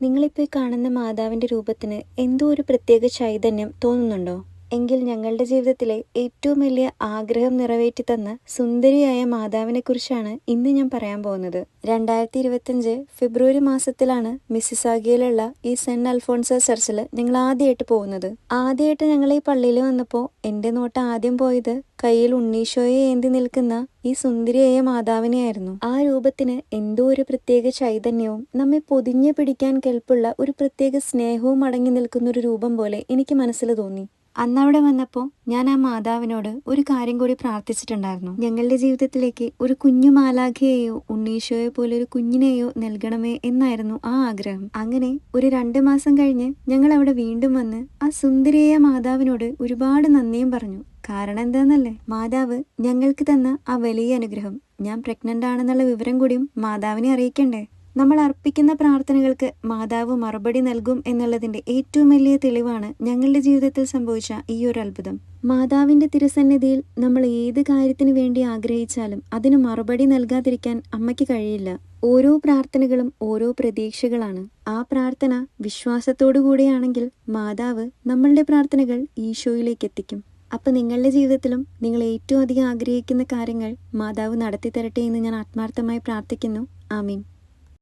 നിങ്ങളിപ്പോൾ കാണുന്ന മാതാവിൻ്റെ രൂപത്തിന് എന്തോ ഒരു പ്രത്യേക ചൈതന്യം തോന്നുന്നുണ്ടോ? എങ്കിൽ ഞങ്ങളുടെ ജീവിതത്തിലെ ഏറ്റവും വലിയ ആഗ്രഹം നിറവേറ്റി തന്ന സുന്ദരിയായ മാതാവിനെക്കുറിച്ചാണ് ഇന്ന് ഞാൻ പറയാൻ പോകുന്നത്. 2025 ഫെബ്രുവരി മാസത്തിലാണ് മിസിസാഗയിലുള്ള ഈ സെന്റ് അൽഫോൺസസ് ചർച്ചിൽ ഞങ്ങൾ ആദ്യമായിട്ട് പോകുന്നത്. ആദ്യമായിട്ട് ഞങ്ങൾ ഈ പള്ളിയിൽ വന്നപ്പോൾ എൻ്റെ നോട്ടം ആദ്യം പോയത് കയ്യിൽ ഉണ്ണീശോയെ ഏന്തി നിൽക്കുന്ന ഈ സുന്ദരിയായ മാതാവിനെയായിരുന്നു. ആ രൂപത്തിന് എന്തോ ഒരു പ്രത്യേക ചൈതന്യവും നമ്മെ പൊതിഞ്ഞു പിടിക്കാൻ കെൽപ്പുള്ള ഒരു പ്രത്യേക സ്നേഹവും അടങ്ങി നിൽക്കുന്ന ഒരു രൂപം പോലെ എനിക്ക് മനസ്സിൽ തോന്നി. അന്നവിടെ വന്നപ്പോൾ ഞാൻ ആ മാതാവിനോട് ഒരു കാര്യം കൂടി പ്രാർത്ഥിച്ചിട്ടുണ്ടായിരുന്നു. ഞങ്ങളുടെ ജീവിതത്തിലേക്ക് ഒരു കുഞ്ഞു മാലാഖയെയോ ഉണ്ണീശോയെ പോലെ ഒരു കുഞ്ഞിനെയോ നൽകണമേ എന്നായിരുന്നു ആ ആഗ്രഹം. അങ്ങനെ ഒരു 2 മാസം കഴിഞ്ഞ് ഞങ്ങൾ അവിടെ വീണ്ടും വന്ന് ആ സുന്ദരിയായ മാതാവിനോട് ഒരുപാട് നന്ദിയും പറഞ്ഞു. കാരണം എന്താന്നല്ലേ, മാതാവ് ഞങ്ങൾക്ക് തന്ന ആ വലിയ അനുഗ്രഹം. ഞാൻ പ്രഗ്നന്റ് ആണെന്നുള്ള വിവരം കൂടിയും മാതാവിനെ അറിയിക്കണ്ടേ? നമ്മൾ അർപ്പിക്കുന്ന പ്രാർത്ഥനകൾക്ക് മാതാവ് മറുപടി നൽകും എന്നുള്ളതിന്റെ ഏറ്റവും വലിയ തെളിവാണ് ഞങ്ങളുടെ ജീവിതത്തിൽ സംഭവിച്ച ഈ ഒരു അത്ഭുതം. മാതാവിന്റെ തിരുസന്നിധിയിൽ നമ്മൾ ഏത് കാര്യത്തിന് വേണ്ടി ആഗ്രഹിച്ചാലും അതിന് മറുപടി നൽകാതിരിക്കാൻ അമ്മയ്ക്ക് കഴിയില്ല. ഓരോ പ്രാർത്ഥനകളും ഓരോ പ്രതീക്ഷകളാണ്. ആ പ്രാർത്ഥന വിശ്വാസത്തോടു കൂടിയാണെങ്കിൽ മാതാവ് നമ്മളുടെ പ്രാർത്ഥനകൾ ഈശോയിലേക്ക് എത്തിക്കും. അപ്പൊ നിങ്ങളുടെ ജീവിതത്തിലും നിങ്ങൾ ഏറ്റവും അധികം ആഗ്രഹിക്കുന്ന കാര്യങ്ങൾ മാതാവ് നടത്തി തരട്ടെ എന്ന് ഞാൻ ആത്മാർത്ഥമായി പ്രാർത്ഥിക്കുന്നു. ആമീൻ.